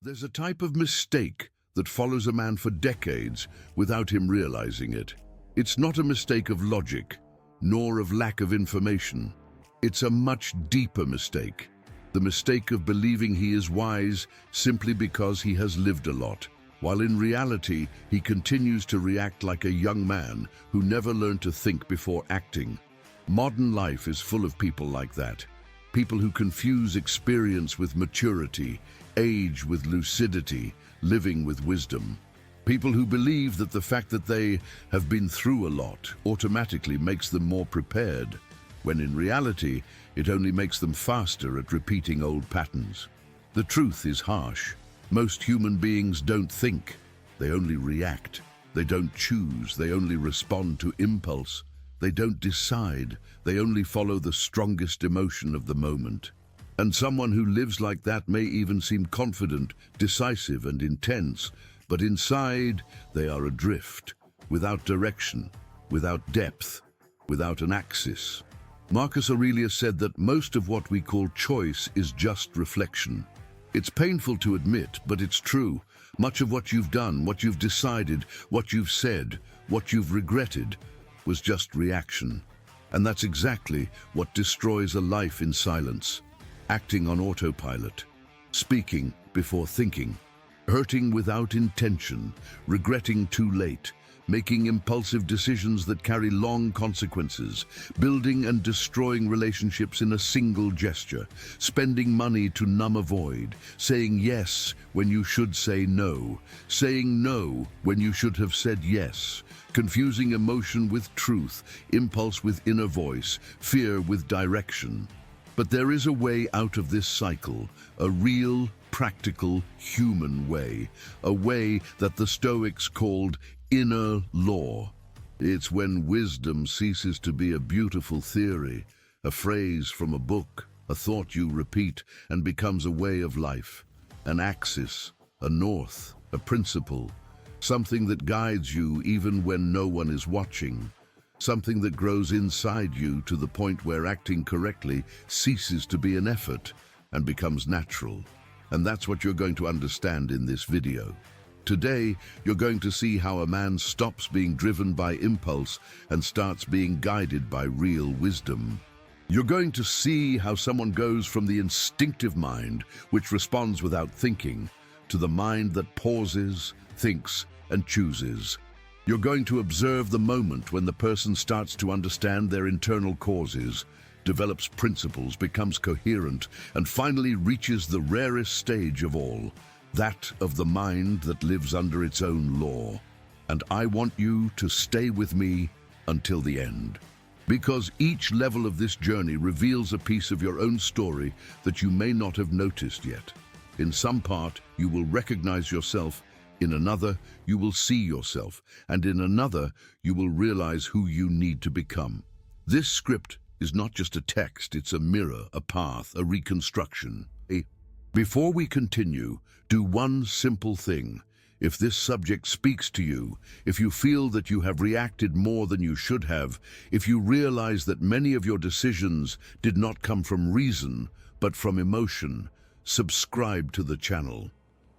There's a type of mistake that follows a man for decades without him realizing it. It's not a mistake of logic, nor of lack of information. It's a much deeper mistake. The mistake of believing he is wise simply because he has lived a lot, while in reality he continues to react like a young man who never learned to think before acting. Modern life is full of people like that. People who confuse experience with maturity, age with lucidity, living with wisdom. People who believe that the fact that they have been through a lot automatically makes them more prepared, when in reality it only makes them faster at repeating old patterns. The truth is harsh. Most human beings don't think, they only react. They don't choose, they only respond to impulse. They don't decide, they only follow the strongest emotion of the moment. And someone who lives like that may even seem confident, decisive and intense, but inside they are adrift, without direction, without depth, without an axis. Marcus Aurelius said that most of what we call choice is just reflection. It's painful to admit, but it's true. Much of what you've done, what you've decided, what you've said, what you've regretted, was just reaction. And that's exactly what destroys a life in silence. Acting on autopilot, speaking before thinking, hurting without intention, regretting too late, making impulsive decisions that carry long consequences, building and destroying relationships in a single gesture, spending money to numb a void, saying yes when you should say no, saying no when you should have said yes, confusing emotion with truth, impulse with inner voice, fear with direction. But there is a way out of this cycle, a real, practical, human way, a way that the Stoics called inner law. It's when wisdom ceases to be a beautiful theory, a phrase from a book, a thought you repeat, and becomes a way of life, an axis, a north, a principle, something that guides you even when no one is watching. Something that grows inside you to the point where acting correctly ceases to be an effort and becomes natural. And that's what you're going to understand in this video. Today, you're going to see how a man stops being driven by impulse and starts being guided by real wisdom. You're going to see how someone goes from the instinctive mind, which responds without thinking, to the mind that pauses, thinks, and chooses. You're going to observe the moment when the person starts to understand their internal causes, develops principles, becomes coherent, and finally reaches the rarest stage of all, that of the mind that lives under its own law. And I want you to stay with me until the end, because each level of this journey reveals a piece of your own story that you may not have noticed yet. In some part, you will recognize yourself. In another, you will see yourself, and in another, you will realize who you need to become. This script is not just a text, it's a mirror, a path, a reconstruction. Before we continue, do one simple thing. If this subject speaks to you, if you feel that you have reacted more than you should have, if you realize that many of your decisions did not come from reason, but from emotion, subscribe to the channel.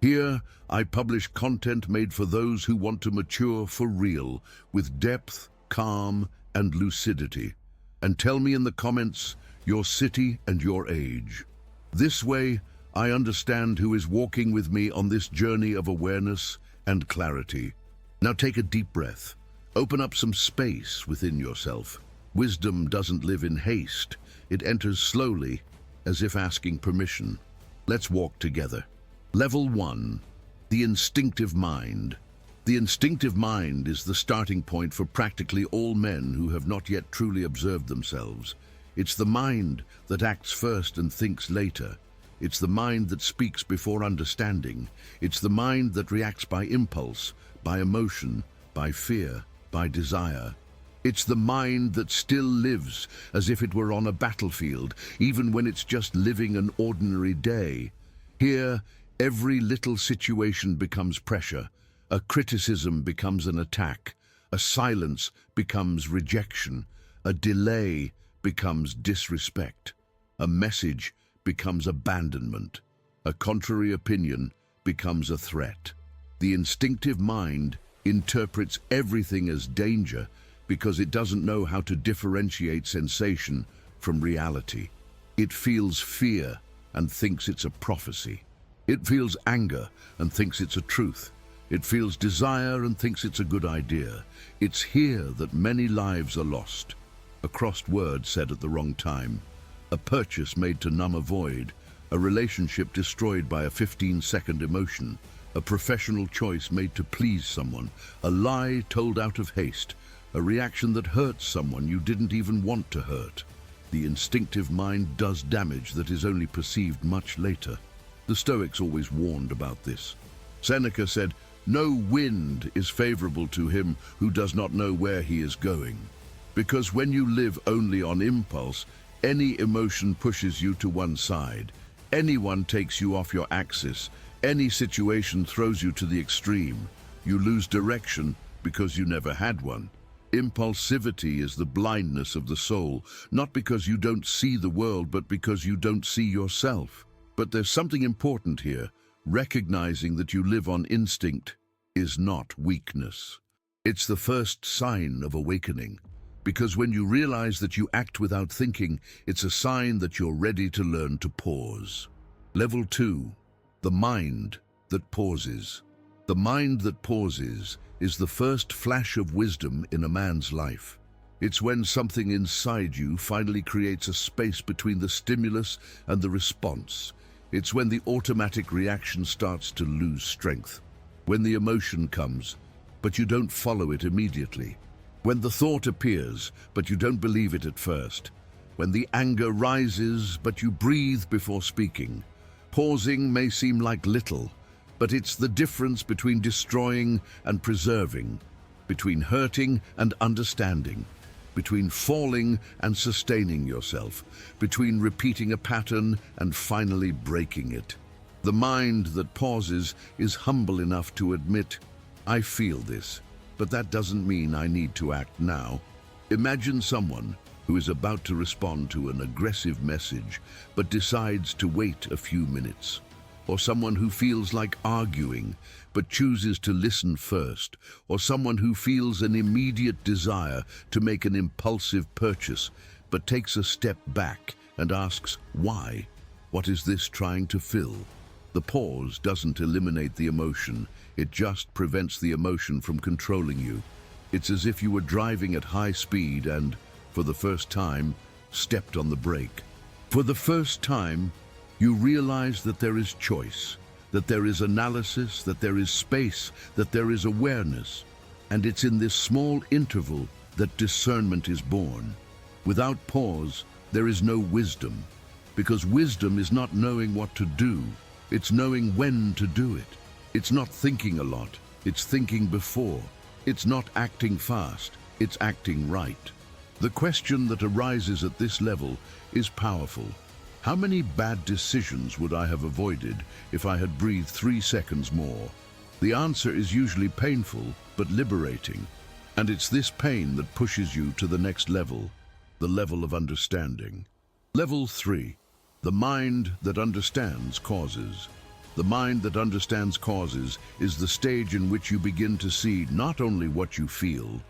Here, I publish content made for those who want to mature for real, with depth, calm, and lucidity. And tell me in the comments your city and your age. This way, I understand who is walking with me on this journey of awareness and clarity. Now take a deep breath. Open up some space within yourself. Wisdom doesn't live in haste. It enters slowly, as if asking permission. Let's walk together. Level 1. The instinctive mind. The instinctive mind is the starting point for practically all men who have not yet truly observed themselves. It's the mind that acts first and thinks later. It's the mind that speaks before understanding. It's the mind that reacts by impulse, by emotion, by fear, by desire. It's the mind that still lives as if it were on a battlefield, even when it's just living an ordinary day. Here, every little situation becomes pressure. A criticism becomes an attack. A silence becomes rejection. A delay becomes disrespect. A message becomes abandonment. A contrary opinion becomes a threat. The instinctive mind interprets everything as danger because it doesn't know how to differentiate sensation from reality. It feels fear and thinks it's a prophecy. It feels anger and thinks it's a truth. It feels desire and thinks it's a good idea. It's here that many lives are lost. A crossed word said at the wrong time, a purchase made to numb a void, a relationship destroyed by a 15-second emotion, a professional choice made to please someone, a lie told out of haste, a reaction that hurts someone you didn't even want to hurt. The instinctive mind does damage that is only perceived much later. The Stoics always warned about this. Seneca said, "No wind is favorable to him who does not know where he is going." Because when you live only on impulse, any emotion pushes you to one side. Anyone takes you off your axis. Any situation throws you to the extreme. You lose direction because you never had one. Impulsivity is the blindness of the soul, not because you don't see the world, but because you don't see yourself. But there's something important here. Recognizing that you live on instinct is not weakness. It's the first sign of awakening. Because when you realize that you act without thinking, it's a sign that you're ready to learn to pause. Level 2. The mind that pauses. The mind that pauses is the first flash of wisdom in a man's life. It's when something inside you finally creates a space between the stimulus and the response. It's when the automatic reaction starts to lose strength. When the emotion comes, but you don't follow it immediately. When the thought appears, but you don't believe it at first. When the anger rises, but you breathe before speaking. Pausing may seem like little, but it's the difference between destroying and preserving, between hurting and understanding, between falling and sustaining yourself, between repeating a pattern and finally breaking it. The mind that pauses is humble enough to admit, "I feel this, but that doesn't mean I need to act now." Imagine someone who is about to respond to an aggressive message, but decides to wait a few minutes. Or someone who feels like arguing, but chooses to listen first. Or someone who feels an immediate desire to make an impulsive purchase, but takes a step back and asks, why? What is this trying to fill? The pause doesn't eliminate the emotion, it just prevents the emotion from controlling you. It's as if you were driving at high speed and, for the first time, stepped on the brake. For the first time, you realize that there is choice, that there is analysis, that there is space, that there is awareness. And it's in this small interval that discernment is born. Without pause, there is no wisdom, because wisdom is not knowing what to do, it's knowing when to do it. It's not thinking a lot, it's thinking before. It's not acting fast, it's acting right. The question that arises at this level is powerful. How many bad decisions would I have avoided if I had breathed 3 seconds more? The answer is usually painful, but liberating. And it's this pain that pushes you to the next level, the level of understanding. Level 3, the mind that understands causes. The mind that understands causes is the stage in which you begin to see not only what you feel,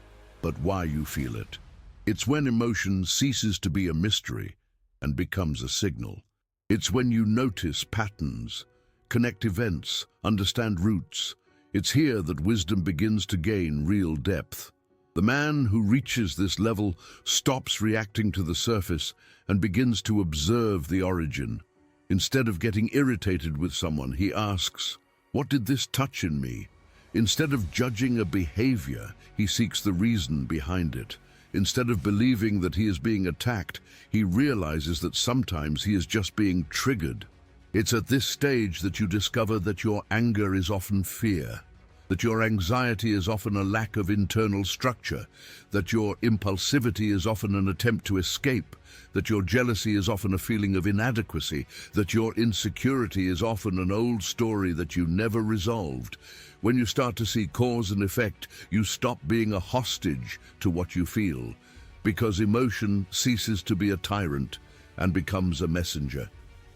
but why you feel it. It's when emotion ceases to be a mystery and becomes a signal. It's when you notice patterns, connect events, understand roots. It's here that wisdom begins to gain real depth. The man who reaches this level stops reacting to the surface and begins to observe the origin. Instead of getting irritated with someone, he asks, "What did this touch in me?" Instead of judging a behavior, he seeks the reason behind it. Instead of believing that he is being attacked, he realizes that sometimes he is just being triggered. It's at this stage that you discover that your anger is often fear, that your anxiety is often a lack of internal structure, that your impulsivity is often an attempt to escape, that your jealousy is often a feeling of inadequacy, that your insecurity is often an old story that you never resolved. When you start to see cause and effect, you stop being a hostage to what you feel, because emotion ceases to be a tyrant and becomes a messenger.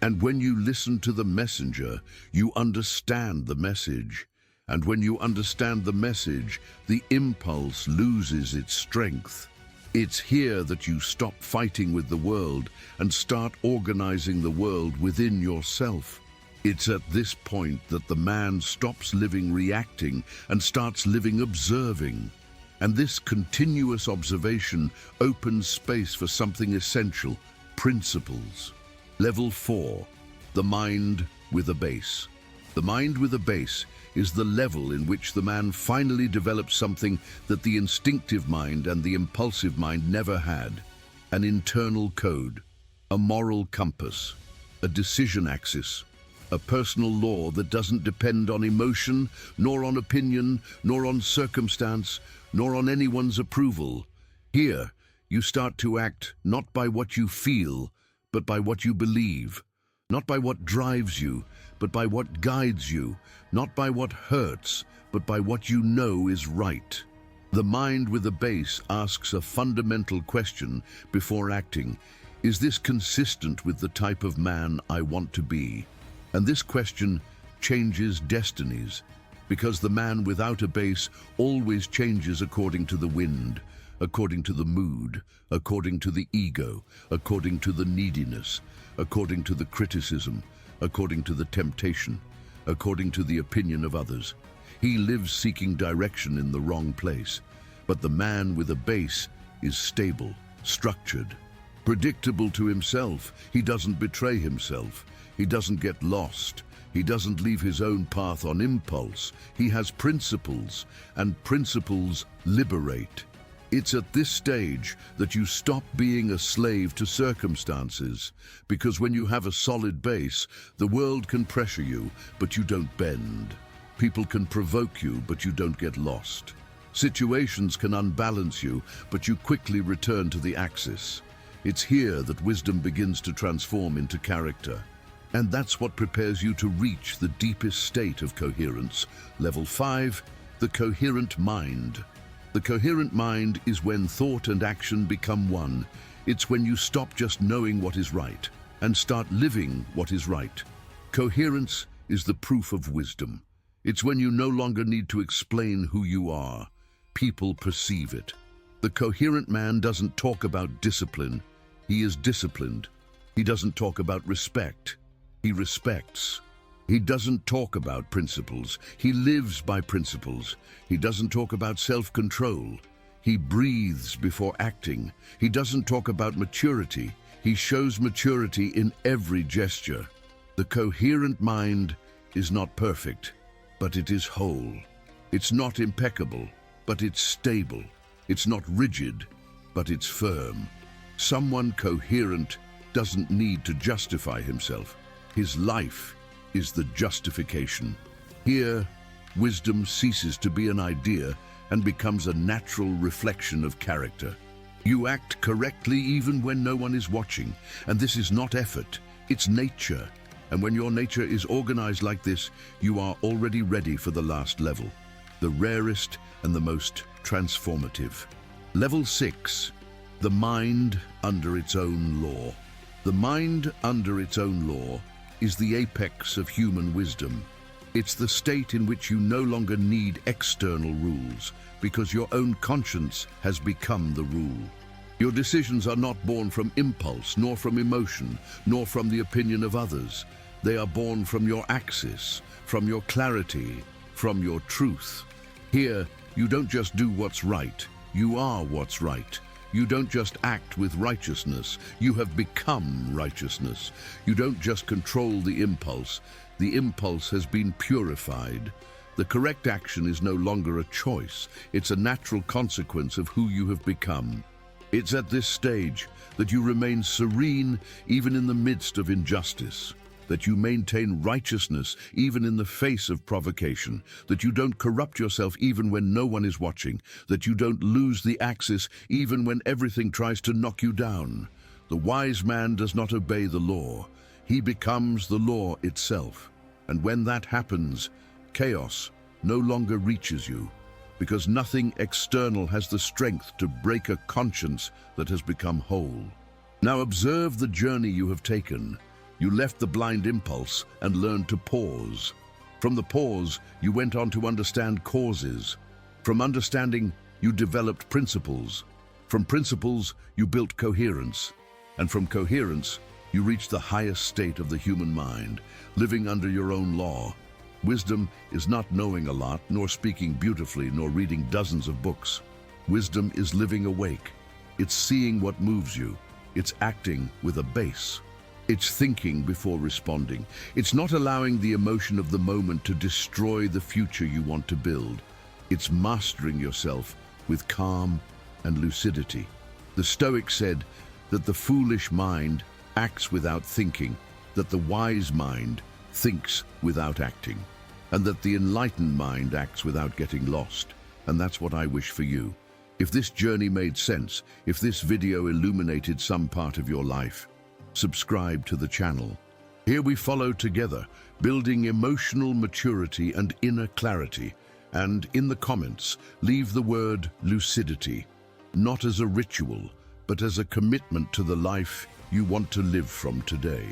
And when you listen to the messenger, you understand the message. And when you understand the message, the impulse loses its strength. It's here that you stop fighting with the world and start organizing the world within yourself. It's at this point that the man stops living reacting and starts living observing. And this continuous observation opens space for something essential: principles. Level 4, the mind with a base. The mind with a base is the level in which the man finally develops something that the instinctive mind and the impulsive mind never had: an internal code, a moral compass, a decision axis, a personal law that doesn't depend on emotion, nor on opinion, nor on circumstance, nor on anyone's approval. Here, you start to act not by what you feel, but by what you believe. Not by what drives you, but by what guides you. Not by what hurts, but by what you know is right. The mind with a base asks a fundamental question before acting. Is this consistent with the type of man I want to be? And this question changes destinies, because the man without a base always changes according to the wind, according to the mood, according to the ego, according to the neediness, according to the criticism, according to the temptation, according to the opinion of others. He lives seeking direction in the wrong place. But the man with a base is stable, structured, predictable to himself. He doesn't betray himself. He doesn't get lost. He doesn't leave his own path on impulse. He has principles, and principles liberate. It's at this stage that you stop being a slave to circumstances, because when you have a solid base, the world can pressure you, but you don't bend. People can provoke you, but you don't get lost. Situations can unbalance you, but you quickly return to the axis. It's here that wisdom begins to transform into character. And that's what prepares you to reach the deepest state of coherence. Level 5, the coherent mind. The coherent mind is when thought and action become one. It's when you stop just knowing what is right and start living what is right. Coherence is the proof of wisdom. It's when you no longer need to explain who you are. People perceive it. The coherent man doesn't talk about discipline. He is disciplined. He doesn't talk about respect. He respects. He doesn't talk about principles. He lives by principles. He doesn't talk about self-control. He breathes before acting. He doesn't talk about maturity. He shows maturity in every gesture. The coherent mind is not perfect, but it is whole. It's not impeccable, but it's stable. It's not rigid, but it's firm. Someone coherent doesn't need to justify himself. His life is the justification. Here, wisdom ceases to be an idea and becomes a natural reflection of character. You act correctly even when no one is watching, and this is not effort, it's nature. And when your nature is organized like this, you are already ready for the last level, the rarest and the most transformative. Level 6, the mind under its own law. The mind under its own law is the apex of human wisdom. It's the state in which you no longer need external rules, because your own conscience has become the rule. Your decisions are not born from impulse, nor from emotion, nor from the opinion of others. They are born from your axis, from your clarity, from your truth. Here, you don't just do what's right, you are what's right. You don't just act with righteousness, you have become righteousness. You don't just control the impulse has been purified. The correct action is no longer a choice, it's a natural consequence of who you have become. It's at this stage that you remain serene even in the midst of injustice, that you maintain righteousness even in the face of provocation, that you don't corrupt yourself even when no one is watching, that you don't lose the axis even when everything tries to knock you down. The wise man does not obey the law. He becomes the law itself. And when that happens, chaos no longer reaches you, because nothing external has the strength to break a conscience that has become whole. Now observe the journey you have taken. You left the blind impulse and learned to pause. From the pause, you went on to understand causes. From understanding, you developed principles. From principles, you built coherence. And from coherence, you reached the highest state of the human mind, living under your own law. Wisdom is not knowing a lot, nor speaking beautifully, nor reading dozens of books. Wisdom is living awake. It's seeing what moves you. It's acting with a base. It's thinking before responding. It's not allowing the emotion of the moment to destroy the future you want to build. It's mastering yourself with calm and lucidity. The Stoics said that the foolish mind acts without thinking, that the wise mind thinks without acting, and that the enlightened mind acts without getting lost. And that's what I wish for you. If this journey made sense, if this video illuminated some part of your life, subscribe to the channel. Here we follow together, building emotional maturity and inner clarity. And in the comments, leave the word lucidity, not as a ritual, but as a commitment to the life you want to live from today.